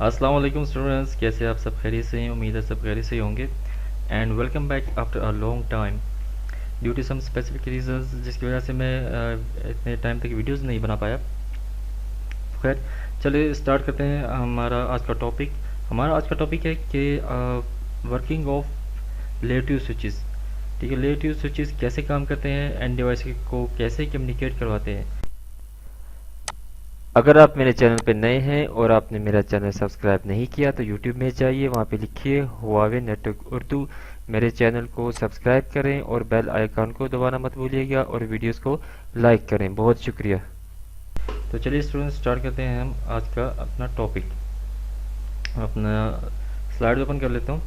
अस्सलाम वालेकुम स्टूडेंट्स, कैसे आप सब खैरियत से हैं? उम्मीद है सब खैरियत से ही होंगे। And welcome back after a long time due to some specific reasons, जिसकी वजह से मैं इतने टाइम तक वीडियोस नहीं बना पाया। खैर, चलिए स्टार्ट करते हैं हमारा आज का टॉपिक है कि वर्किंग ऑफ रिलेटिव स्विचेस। ठीक है, रिलेटिव स्विचेस कैसे काम करते हैं एंड डिवाइस को कैसे कम्युनिकेट करवाते हैं। अगर आप मेरे चैनल पर नए हैं और आपने मेरा चैनल सब्सक्राइब नहीं किया तो यूट्यूब में जाइए, वहाँ पे लिखिए हुआवे नेटवर्क उर्दू। मेरे चैनल को सब्सक्राइब करें और बेल आइकन को दबाना मत भूलिएगा और वीडियोस को लाइक करें। बहुत शुक्रिया। तो चलिए स्टूडेंट्स, स्टार्ट करते हैं हम आज का अपना टॉपिक। अपना स्लाइड ओपन कर लेता हूँ।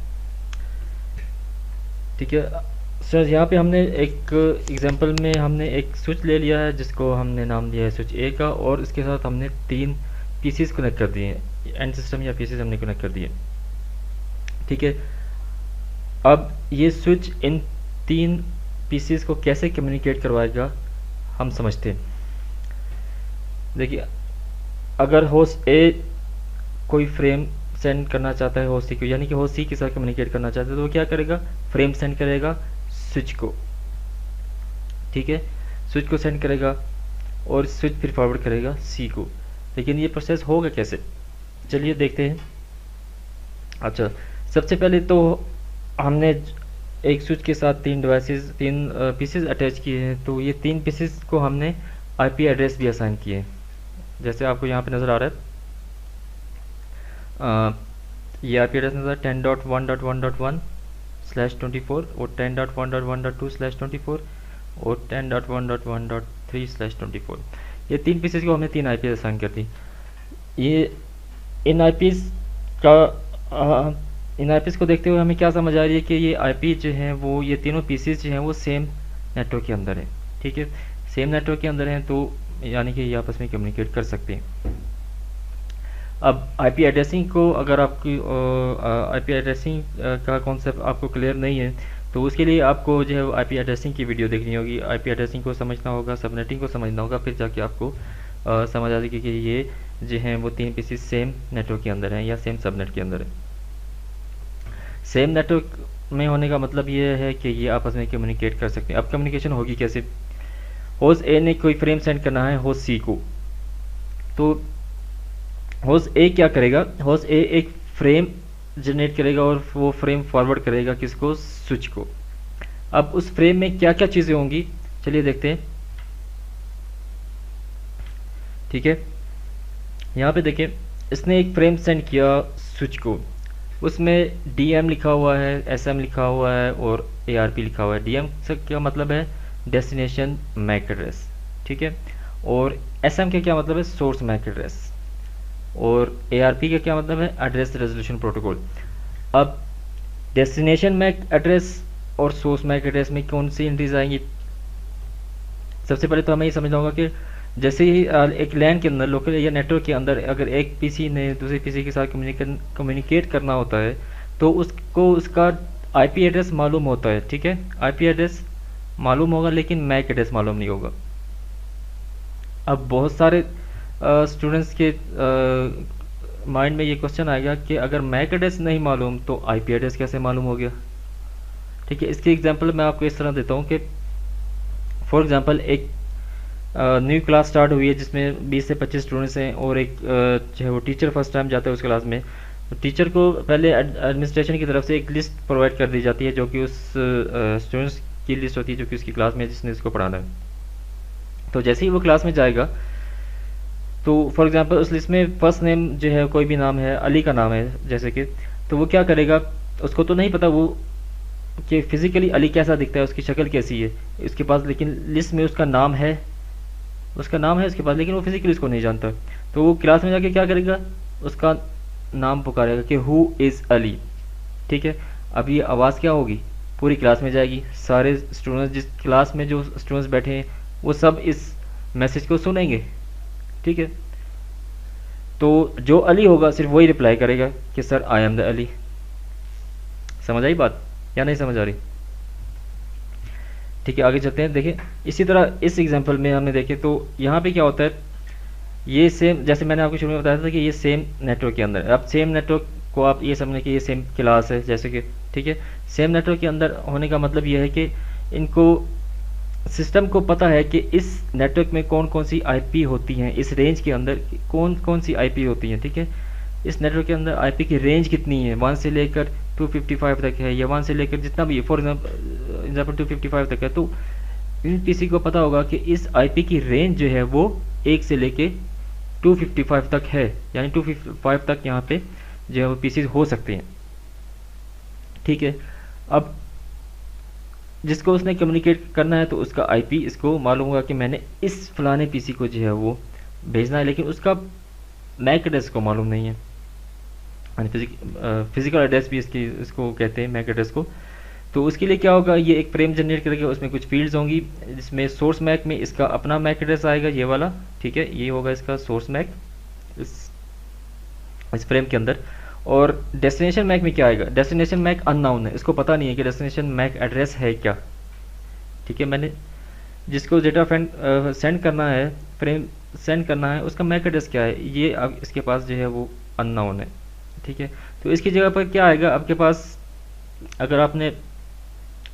ठीक है सर, यहाँ पे हमने एक एग्जांपल में हमने एक स्विच ले लिया है जिसको हमने नाम दिया है स्विच ए का, और इसके साथ हमने 3 पीसीस कनेक्ट कर दिए हैं, एंड सिस्टम या पीसीस हमने कनेक्ट कर दिए। ठीक है, अब ये स्विच इन 3 पीसीस को कैसे कम्युनिकेट करवाएगा हम समझते हैं। देखिए, अगर होस्ट ए कोई फ्रेम सेंड करना चाहता है होस्ट सी को, यानी कि होस्ट सी के साथ कम्युनिकेट करना चाहता है, तो वो क्या करेगा, फ्रेम सेंड करेगा स्विच को। ठीक है, स्विच को सेंड करेगा और स्विच फिर फॉरवर्ड करेगा सी को। लेकिन ये प्रोसेस होगा कैसे, चलिए देखते हैं। अच्छा, सबसे पहले तो हमने एक स्विच के साथ 3 पीसेस अटैच किए हैं, तो ये 3 पीसेस को हमने आईपी एड्रेस भी असाइन किए हैं, जैसे आपको यहाँ पे नज़र आ रहा है। ये आईपी एड्रेस नज़र 10.1.1.1/24 और 10.1.1.2/24 और 10.1.1.3/24। ये 3 पीसेस को हमने 3 आईपी असाइन कर दी। ये इन आईपीस का इन आईपीस को देखते हुए हमें क्या समझ आ रही है कि ये आईपी जो हैं वो, ये तीनों पीसेस जो हैं वो सेम नेटवर्क के अंदर हैं। ठीक है, सेम नेटवर्क के अंदर हैं, तो यानी कि ये आपस में कम्युनिकेट कर सकते हैं। अब आईपी एड्रेसिंग को, अगर आपकी आईपी एड्रेसिंग का कॉन्सेप्ट आपको क्लियर नहीं है, तो उसके लिए आपको जो है आईपी एड्रेसिंग की वीडियो देखनी होगी। आईपी एड्रेसिंग को समझना होगा, सबनेटिंग को समझना होगा, फिर जाके आपको समझ आ जाएगी कि ये जो हैं वो 3 पीसेस सेम नेटवर्क के अंदर हैं या सेम सबनेट के अंदर है। सेम नेटवर्क में होने का मतलब ये है कि ये आपस में कम्युनिकेट कर सकते हैं। अब कम्युनिकेशन होगी कैसे, होस्ट ए ने कोई फ्रेम सेंड करना है होस्ट सी को, तो होस्ट ए क्या करेगा, होस्ट ए एक फ्रेम जनरेट करेगा और वो फ्रेम फॉरवर्ड करेगा किसको, स्विच को। अब उस फ्रेम में क्या क्या चीज़ें होंगी, चलिए देखते हैं। ठीक है, यहाँ पे देखिए, इसने एक फ्रेम सेंड किया स्विच को, उसमें DM लिखा हुआ है, SM लिखा हुआ है और ARP लिखा हुआ है। DM से क्या मतलब है, डेस्टिनेशन मैक एड्रेस। ठीक है, और SM का क्या मतलब है, सोर्स मैक एड्रेस, और ARP का क्या मतलब है, एड्रेस रेजोल्यूशन प्रोटोकॉल। अब डेस्टिनेशन मैक एड्रेस और सोर्स मैक एड्रेस में कौन सी एंट्रीज आएंगी, सबसे पहले तो हमें ये समझना होगा कि जैसे ही एक लैन के अंदर, लोकल या नेटवर्क के अंदर, अगर एक पीसी ने दूसरे पीसी के साथ कम्युनिकेट करना होता है, तो उसको उसका आईपी एड्रेस मालूम होता है। ठीक है, आईपी एड्रेस मालूम होगा लेकिन मैक एड्रेस मालूम नहीं होगा। अब बहुत सारे स्टूडेंट्स के माइंड में ये क्वेश्चन आएगा कि अगर मैक एड्रेस नहीं मालूम तो आईपी एड्रेस कैसे मालूम हो गया। ठीक है, इसकी एग्जांपल मैं आपको इस तरह देता हूँ कि फॉर एग्जांपल एक न्यू क्लास स्टार्ट हुई है जिसमें 20 से 25 स्टूडेंट्स हैं, और एक जो है वो टीचर फर्स्ट टाइम जाता है उस क्लास में। तो टीचर को पहले एडमिनिस्ट्रेशन की तरफ से एक लिस्ट प्रोवाइड कर दी जाती है, जो कि उस स्टूडेंट्स की लिस्ट होती है जो कि उसकी क्लास में जिसने इसको पढ़ाना है। तो जैसे ही वो क्लास में जाएगा, तो फॉर एग्जांपल उस लिस्ट में फर्स्ट नेम जो है, कोई भी नाम है, अली का नाम है जैसे कि, तो वो क्या करेगा, उसको तो नहीं पता वो कि फिजिकली अली कैसा दिखता है, उसकी शक्ल कैसी है उसके पास, लेकिन लिस्ट में उसका नाम है, उसके पास, लेकिन वो फिजिकली उसको नहीं जानता। तो वो क्लास में जाके क्या करेगा, उसका नाम पुकारेगा कि हु इज़ अली। ठीक है, अब ये आवाज़ क्या होगी, पूरी क्लास में जाएगी, सारे स्टूडेंट्स, जिस क्लास में जो स्टूडेंट्स बैठे हैं वो सब इस मैसेज को सुनेंगे। ठीक है, तो जो अली होगा सिर्फ वही रिप्लाई करेगा कि sir I am the Ali. समझ आई बात या नहीं समझ आ रही? ठीक है, आगे चलते हैं। देखिए, इसी तरह इस एग्जांपल में हमने देखे तो यहाँ पे क्या होता है, ये सेम, जैसे मैंने आपको शुरू में बताया था कि ये सेम नेटवर्क के अंदर है। अब सेम नेटवर्क को आप ये समझें कि ये सेम क्लास है, जैसे कि ठीक है, सेम नेटवर्क के अंदर होने का मतलब ये है कि इनको सिस्टम को पता है कि इस नेटवर्क में कौन कौन सी आईपी होती हैं, इस रेंज के अंदर कौन कौन सी आईपी होती हैं। ठीक है, इस नेटवर्क के अंदर आईपी की रेंज कितनी है, 1 से लेकर 255 तक है, या 1 से लेकर जितना भी है, फॉर एग्जाम्पल 255 तक है। तो इन पीसी को पता होगा कि इस आईपी की रेंज जो है वो 1 से लेके 255 तक है, यानी 255 तक यहाँ पे जो है वो पीसी हो सकते हैं। ठीक है, अब जिसको उसने कम्युनिकेट करना है तो उसका आईपी इसको मालूम होगा कि मैंने इस फलाने पीसी को जो है वो भेजना है, लेकिन उसका मैक एड्रेस को मालूम नहीं है। फिजिकल एड्रेस भी इसको कहते हैं, मैक एड्रेस को। तो उसके लिए क्या होगा, ये एक फ्रेम जनरेट करेगा, उसमें कुछ फील्ड्स होंगी, जिसमें सोर्स मैक में इसका अपना मैक एड्रेस आएगा, ये वाला। ठीक है, ये होगा इसका सोर्स मैक इस फ्रेम के अंदर। और डेस्टिनेशन मैक में क्या आएगा, डेस्टिनेशन मैक अननाउन है, इसको पता नहीं है कि डेस्टिनेशन मैक एड्रेस है क्या। ठीक है, मैंने जिसको डेटा सेंड करना है, फ्रेम सेंड करना है, उसका मैक एड्रेस क्या है, ये अब इसके पास जो है वो अननाउन है। ठीक है, तो इसकी जगह पर क्या आएगा आपके पास, अगर आपने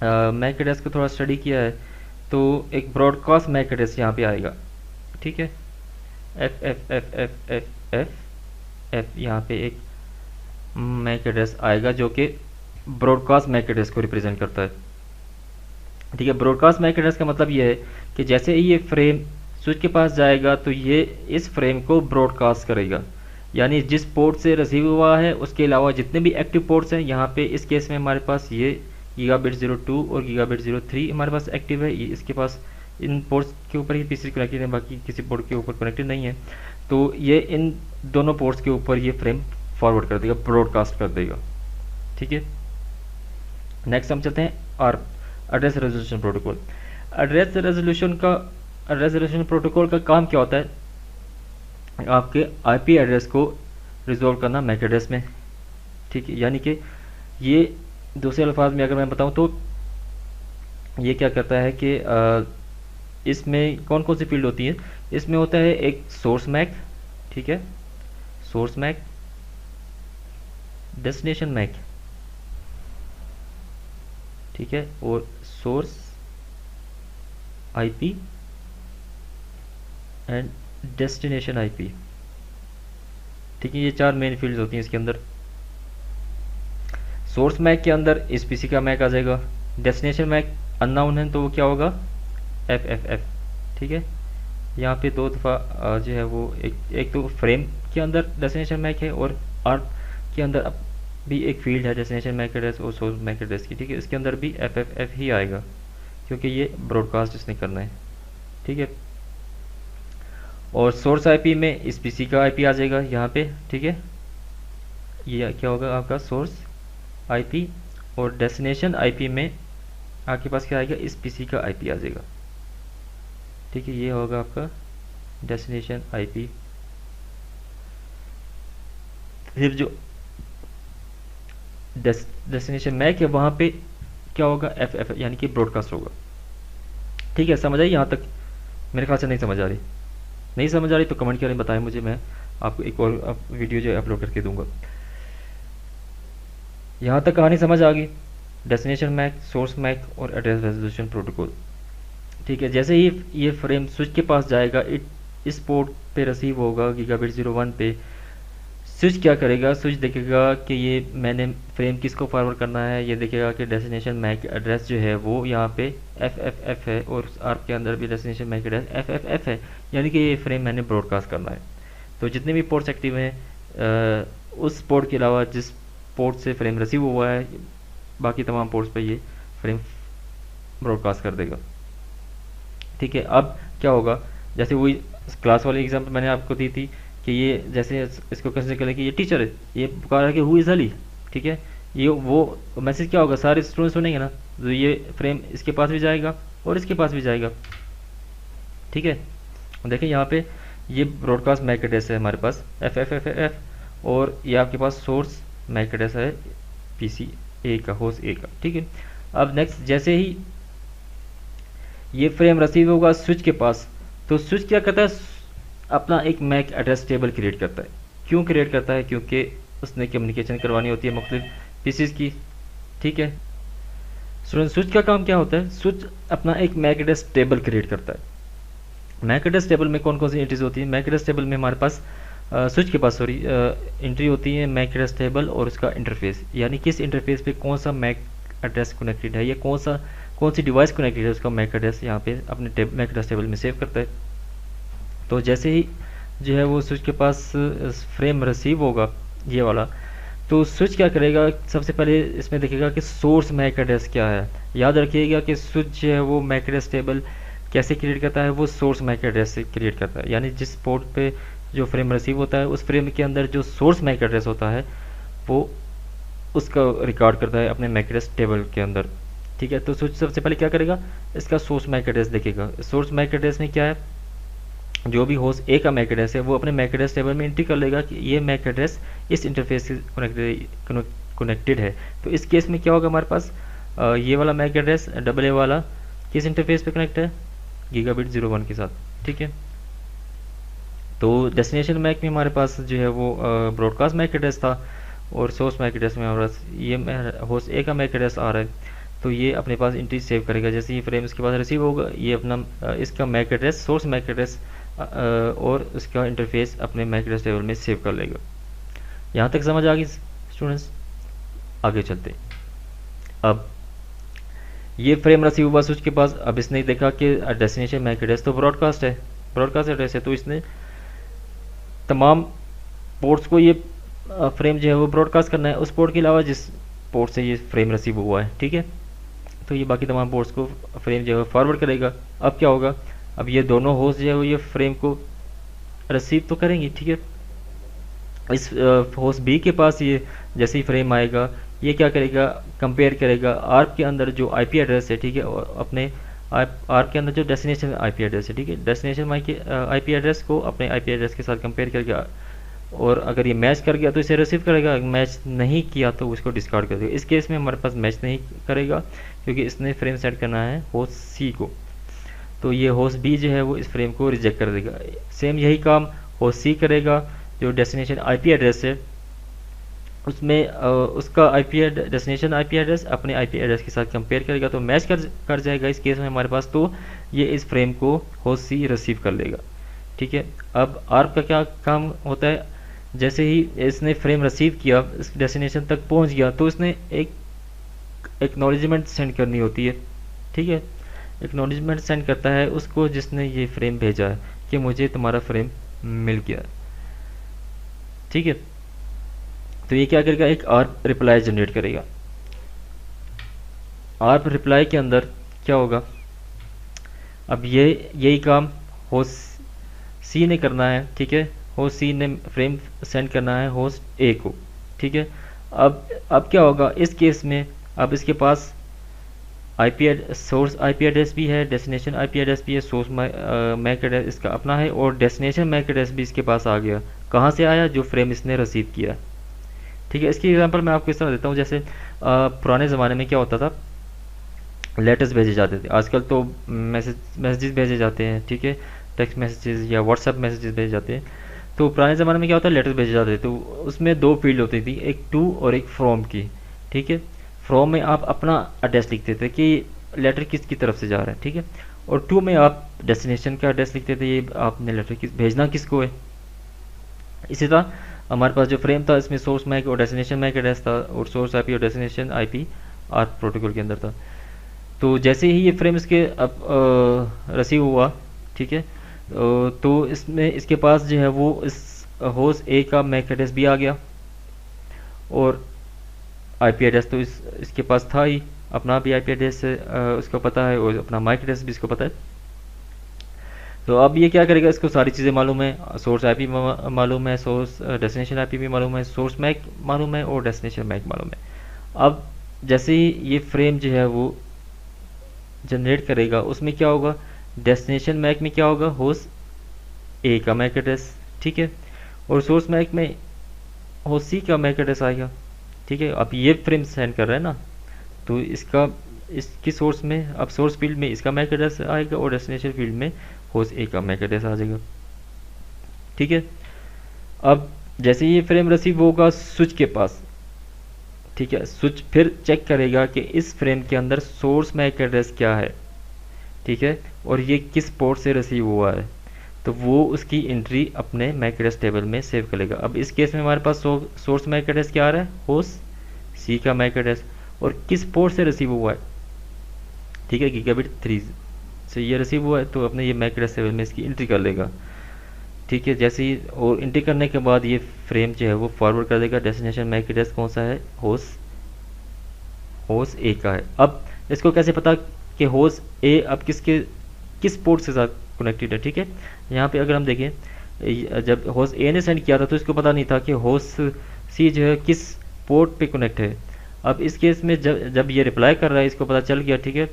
मैक एड्रेस को थोड़ा स्टडी किया है तो एक ब्रॉडकास्ट मैक एड्रेस यहाँ पे आएगा। ठीक है, F F F F F F F यहाँ पे एक मैक एड्रेस आएगा जो कि ब्रॉडकास्ट मैक एड्रेस को रिप्रेजेंट करता है। ठीक है, ब्रॉडकास्ट मैक एड्रेस का मतलब ये है कि जैसे ही ये फ्रेम स्विच के पास जाएगा तो ये इस फ्रेम को ब्रॉडकास्ट करेगा, यानी जिस पोर्ट से रिसीव हुआ है उसके अलावा जितने भी एक्टिव पोर्ट्स हैं, यहाँ पे इस केस में हमारे पास ये गीगाबिट 02 और गीगाबिट 03 हमारे पास एक्टिव है, ये इसके पास इन पोर्ट्स के ऊपर ही पीसी कनेक्टेड है, बाकी किसी पोर्ट के ऊपर कनेक्टेड नहीं है। तो ये इन दोनों पोर्ट्स के ऊपर ये फ्रेम फॉरवर्ड कर देगा, ब्रॉडकास्ट कर देगा। ठीक है, नेक्स्ट हम चलते हैं R address resolution protocol. Address resolution protocol का काम क्या होता है, आपके आईपी एड्रेस को रिजोल्व करना मैक एड्रेस में। ठीक है, यानी कि ये दूसरे अल्फाज में अगर मैं बताऊं तो ये क्या करता है कि इसमें कौन कौन सी फील्ड होती है, इसमें होता है एक सोर्स मैक, ठीक है, सोर्स मैक, डेस्टिनेशन मैक, ठीक है, और source IP and destination IP. ठीक है, ये 4 मेन फील्ड्स होती हैं इसके अंदर। सोर्स मैक के अंदर इस पीसी का मैक आ जाएगा, डेस्टिनेशन मैक अननाउन है तो वो क्या होगा, एफ एफ एफ। ठीक है, यहाँ पे 2 दफ़ा जो है वो एक तो फ्रेम के अंदर डेस्टिनेशन मैक है, और आर्क के अंदर भी एक फील्ड है डेस्टिनेशन मैक एड्रेस और सोर्स मैक एड्रेस की। ठीक है, इसके अंदर भी एफ एफ एफ ही आएगा क्योंकि ये ब्रॉडकास्ट इसने करना है। ठीक है, और सोर्स आईपी में इस पीसी का आईपी आ जाएगा यहाँ पे। ठीक है, ये क्या होगा आपका सोर्स आईपी, और डेस्टिनेशन आईपी में आपके पास क्या आएगा, इस पीसी का आईपी आ जाएगा। ठीक है, ये होगा आपका डेस्टिनेशन आईपी। फिर जो डेस्टिनेशन मैक है वहाँ पे क्या होगा, एफ एफ यानी कि ब्रॉडकास्ट होगा। ठीक है, समझ आई यहाँ तक? मेरे ख्याल से नहीं समझ आ रही, नहीं समझ आ रही तो कमेंट करें, बताएं मुझे, मैं आपको एक और वीडियो जो है अपलोड करके दूंगा। यहाँ तक कहानी समझ आ गई, डेस्टिनेशन मैक, सोर्स मैक और एड्रेस रेजोल्यूशन प्रोटोकॉल। ठीक है, जैसे ही ये फ्रेम स्विच के पास जाएगा, इस पोर्ट पे रिसीव होगा गीगाबिट 01 पे। स्विच क्या करेगा, स्विच देखेगा कि ये मैंने फ्रेम किसको फॉरवर्ड करना है, ये देखेगा कि डेस्टिनेशन मैक एड्रेस जो है वो यहाँ पे एफ एफ एफ है, और आर्क के अंदर भी destination MAC address F F F है, यानी कि ये फ्रेम मैंने ब्रॉडकास्ट करना है। तो जितने भी पोर्ट्स एक्टिव हैं उस पोर्ट के अलावा जिस पोर्ट से फ्रेम रिसीव हुआ है, बाकी तमाम पोर्ट्स पे ये फ्रेम ब्रॉडकास्ट कर देगा। ठीक है, अब क्या होगा, जैसे वही क्लास वाली एग्जाम्पल मैंने आपको दी थी कि ये जैसे इसको कंसिडर करें कि ये टीचर है, ये पुकार है कि हु इज़ अली। ठीक है, ये वो मैसेज क्या होगा, सारे स्टूडेंट सुनेंगे ना, तो ये फ्रेम इसके पास भी जाएगा और इसके पास भी जाएगा। ठीक है, देखिए यहाँ पे ये ब्रॉडकास्ट मैक एड्रेस है हमारे पास एफ एफ एफ एफ, और ये आपके पास सोर्स मैक एड्रेस है पीसी ए का, होस्ट ए का। ठीक है, अब नेक्स्ट जैसे ही ये फ्रेम रिसीव होगा स्विच के पास, तो स्विच क्या करता है, अपना एक मैक एड्रेस टेबल क्रिएट करता है। क्यों क्रिएट करता है? क्योंकि उसने कम्युनिकेशन करवानी होती है मुख्तलिफ पीसीज की। ठीक है स्टूडेंट, स्विच का काम क्या होता है? स्विच अपना एक मैक एड्रेस टेबल क्रिएट करता है। मैक एड्रेस टेबल में कौन कौन सी एंट्रीज होती है? मैक एड्रेस टेबल में हमारे पास स्विच के पास सॉरी एंट्री होती है मैक एड्रेस टेबल और उसका इंटरफेस, यानी किस इंटरफेस पे कौन सा मैक एड्रेस कनेक्टेड है या कौन सी डिवाइस कनेक्टेड है, उसका मैक एड्रेस यहाँ पे अपने मैक एड्रेस टेबल में सेव करता है। तो जैसे ही जो है वो स्विच के पास फ्रेम रिसीव होगा ये वाला, तो स्विच क्या करेगा? सबसे पहले इसमें देखेगा कि सोर्स मैक एड्रेस क्या है। याद रखिएगा कि स्विच जो है वो मैक एड्रेस टेबल कैसे क्रिएट करता है? वो सोर्स मैक एड्रेस से क्रिएट करता है, यानी जिस पोर्ट पे जो फ्रेम रिसीव होता है उस फ्रेम के अंदर जो सोर्स मैक एड्रेस होता है वो उसका रिकॉर्ड करता है अपने मैक एड्रेस टेबल के अंदर। ठीक है, तो स्विच सबसे पहले क्या करेगा? इसका सोर्स मैक एड्रेस देखेगा। सोर्स मैक एड्रेस में क्या है? जो भी होस्ट ए का मैक एड्रेस है वो अपने मैक एड्रेस टेबल में एंट्री कर लेगा कि ये मैक एड्रेस इस इंटरफेस से कनेक्टेड है। तो इस केस में क्या होगा हमारे पास? ये वाला मैक एड्रेस डबल ए वाला किस इंटरफेस पे कनेक्ट है? गीगाबिट 01 के साथ। ठीक है, तो डेस्टिनेशन मैक में हमारे पास जो है वो ब्रॉडकास्ट मैक एड्रेस था और सोर्स मैक एड्रेस में हमारे पास ये होस्ट ए का मैक एड्रेस आ रहा है। तो ये अपने पास एंट्री सेव करेगा। जैसे ये फ्रेम इसके पास रिसीव होगा, ये अपना इसका MAC address source MAC address और उसका इंटरफेस अपने मैक एड्रेस टेबल में सेव कर लेगा। यहाँ तक समझ आ गई स्टूडेंट्स? आगे चलते। अब ये फ्रेम रिसीव हुआ स्विच के पास। अब इसने देखा कि डेस्टिनेशन मैक एड्रेस तो ब्रॉडकास्ट है, ब्रॉडकास्ट एड्रेस है, तो इसने तमाम पोर्ट्स को ये फ्रेम जो है वो ब्रॉडकास्ट करना है उस पोर्ट के अलावा जिस पोर्ट से ये फ्रेम रिसीव हुआ है। ठीक है, तो ये बाकी तमाम पोर्ट्स को फ्रेम जो है फॉरवर्ड करेगा। अब क्या होगा? अब ये दोनों होस्ट जो है वो ये फ्रेम को रिसीव तो करेंगे। ठीक है, इस होस्ट बी के पास ये जैसे ही फ्रेम आएगा ये क्या करेगा? कंपेयर करेगा आर्क के अंदर जो आईपी एड्रेस है। ठीक है, और अपने आर्क के अंदर जो डेस्टिनेशन आईपी एड्रेस है। ठीक है, डेस्टिनेशन आईपी एड्रेस को अपने आईपी एड्रेस के साथ कंपेयर करेगा और अगर ये मैच कर गया तो इसे रिसीव करेगा, मैच नहीं किया तो उसको डिस्कार्ड कर देगा। इस केस में हमारे पास मैच नहीं करेगा क्योंकि इसने फ्रेम सेट करना है होस्ट सी को, तो ये होस्ट बी जो है वो इस फ्रेम को रिजेक्ट कर देगा। सेम यही काम होस्ट सी करेगा। जो डेस्टिनेशन आईपी एड्रेस है उसमें उसका डेस्टिनेशन आईपी एड्रेस अपने आईपी एड्रेस के साथ कंपेयर करेगा तो मैच कर जाएगा इस केस में हमारे पास, तो ये इस फ्रेम को होस्ट सी रिसीव कर लेगा। ठीक है, अब आर्क का क्या काम होता है? जैसे ही इसने फ्रेम रिसीव किया, इस डेस्टिनेशन तक पहुंच गया, तो इसने एक एक्नॉलेजमेंट सेंड करनी होती है। ठीक है, एक्नॉलेजमेंट सेंड करता है उसको जिसने ये फ्रेम भेजा है कि मुझे तुम्हारा फ्रेम मिल गया। ठीक है, तो ये क्या करेगा? एक आर्प रिप्लाई जनरेट करेगा। आर्प रिप्लाई के अंदर क्या होगा? अब ये यही काम होस्ट सी ने करना है। ठीक है, होस्ट सी ने फ्रेम सेंड करना है होस्ट ए को। ठीक है, अब क्या होगा इस केस में? अब इसके पास सोर्स आईपी एड्रेस भी है, डेस्टिनेशन आईपी एड्रेस भी है, सोर्स मैक एड्रेस इसका अपना है और डेस्टिनेशन मैक एड्रेस भी इसके पास आ गया। कहाँ से आया? जो फ्रेम इसने रिसीव किया। ठीक है, इसकी एग्जांपल मैं आपको इस तरह देता हूँ। जैसे पुराने ज़माने में क्या होता था? लेटर्स भेजे जाते थे। आजकल तो मैसेजेस भेजे जाते हैं। ठीक है, टेक्स्ट मैसेजेस या व्हाट्सएप मैसेजेस भेजे जाते हैं। तो पुराने ज़माने में क्या होता है? लेटर्स भेजे जाते थे, तो उसमें दो फील्ड होती थी, एक टू और एक फ्रॉम की। ठीक है, फ्रॉम में आप अपना एड्रेस लिखते थे कि लेटर किसकी तरफ से जा रहा है। ठीक है, और टू में आप डेस्टिनेशन का एड्रेस लिखते थे, ये आपने लेटर भेजना किसको है। इसी तरह हमारे पास जो फ्रेम था इसमें सोर्स मैक और डेस्टिनेशन मैक एड्रेस था और सोर्स आईपी और डेस्टिनेशन आईपी आर्क प्रोटोकॉल के अंदर था। तो जैसे ही ये फ्रेम इसके अब रिसीव हुआ, ठीक है, तो इसमें इसके पास जो है वो इस होस्ट ए का मैक एड्रेस भी आ गया और आईपी एड्रेस तो इसके पास था ही, अपना भी आईपी एड्रेस उसको पता है और अपना मैक एड्रेस भी इसको पता है। तो अब ये क्या करेगा? इसको सारी चीज़ें मालूम है, सोर्स आईपी मालूम है, सोर्स डेस्टिनेशन आईपी भी मालूम है, सोर्स मैक मालूम है और डेस्टिनेशन मैक मालूम है। अब जैसे ही ये फ्रेम जो है वो जनरेट करेगा उसमें क्या होगा? डेस्टिनेशन मैक में क्या होगा? होस्ट ए का मैक एड्रेस। ठीक है, और सोर्स मैक में होस्ट सी का मैक एड्रेस आएगा। ठीक है, अब ये फ्रेम सेंड कर रहा है ना, तो इसकी सोर्स में अब सोर्स फील्ड में इसका मैक एड्रेस आएगा और डेस्टिनेशन फील्ड में होस्ट ए का मैक एड्रेस आ जाएगा। ठीक है। अब जैसे ये फ्रेम रिसीव होगा स्विच के पास, ठीक है, स्विच फिर चेक करेगा कि इस फ्रेम के अंदर सोर्स मैक एड्रेस क्या है, ठीक है, और ये किस पोर्ट से रिसीव हुआ है, तो वो उसकी एंट्री अपने मैक एड्रेस टेबल में सेव कर लेगा। अब इस केस में हमारे पास सोर्स मैक एड्रेस क्या आ रहा है, होस्ट सी का मैक एड्रेस, और किस पोर्ट से रिसीव हुआ है, ठीक है, गीगाबिट 3 से ये रिसीव हुआ है, तो अपने ये मैक एड्रेस टेबल में इसकी एंट्री कर लेगा, ठीक है। जैसे ही और एंट्री करने के बाद ये फ्रेम जो है वो फॉरवर्ड कर देगा। डेस्टिनेशन मैक एड्रेस कौन सा है, होस्ट ए का है। अब इसको कैसे पता कि होस्ट ए अब किस पोर्ट के साथ कनेक्टेड है, ठीक है। यहाँ पे अगर हम देखें, जब होस्ट ए ने सेंड किया था तो इसको पता नहीं था कि होस्ट सी जो है किस पोर्ट पे कनेक्ट है। अब इस केस में जब ये रिप्लाई कर रहा है इसको पता चल गया, ठीक है।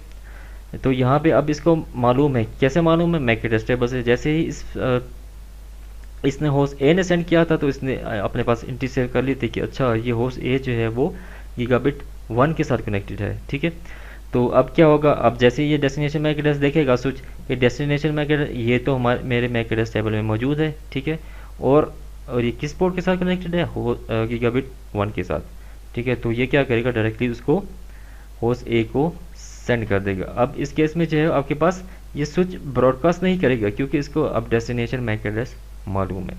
तो यहाँ पे अब इसको मालूम है, कैसे मालूम है, मैक एड्रेस टेबल से। जैसे ही इसने होस्ट ए ने सेंड किया था तो इसने अपने पास एंट्री सेव कर ली थी कि अच्छा ये होस्ट ए जो है वो गीगाबिट 1 के साथ कनेक्टेड है, ठीक है। तो अब क्या होगा, अब जैसे ये डेस्टिनेशन मैक एड्रेस देखेगा स्विच, ये डेस्टिनेशन मैक एड्रेस ये तो मेरे मैक एड्रेस टेबल में मौजूद है, ठीक है, और ये किस पोर्ट के साथ कनेक्टेड है, गीगाबिट 1 के साथ, ठीक है। तो ये क्या करेगा, डायरेक्टली उसको होस्ट ए को सेंड कर देगा। अब इस केस में जो है आपके पास ये स्विच ब्रॉडकास्ट नहीं करेगा क्योंकि इसको अब डेस्टिनेशन मैक एड्रेस मालूम है,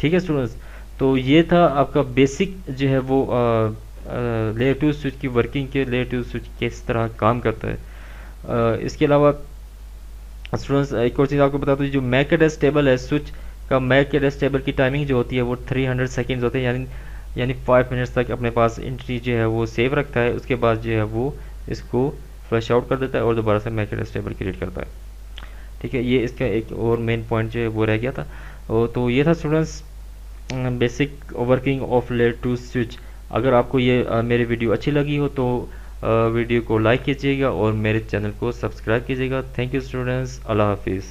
ठीक है स्टूडेंट्स। तो ये था आपका बेसिक जो है वो लेयर 2 स्विच की वर्किंग के, लेयर 2 स्विच किस तरह काम करता है। इसके अलावा स्टूडेंट्स एक और चीज़ आपको बता दूँ, जो मैक एड्रेस टेबल है स्विच का, मैक एड्रेस टेबल की टाइमिंग जो होती है वो 300 सेकेंड्स होते हैं, यानी 5 मिनट्स तक अपने पास एंट्री जो है वो सेव रखता है। उसके बाद जो है वो इसको फ्लश आउट कर देता है और दोबारा से मैक एड्रेस टेबल क्रिएट करता है, ठीक है। ये इसका एक और मेन पॉइंट जो है वो रह गया था। तो ये था students basic working of layer 2 switch. अगर आपको ये मेरी वीडियो अच्छी लगी हो तो वीडियो को लाइक कीजिएगा और मेरे चैनल को सब्सक्राइब कीजिएगा। थैंक यू स्टूडेंट्स, अल्लाह हाफिज़।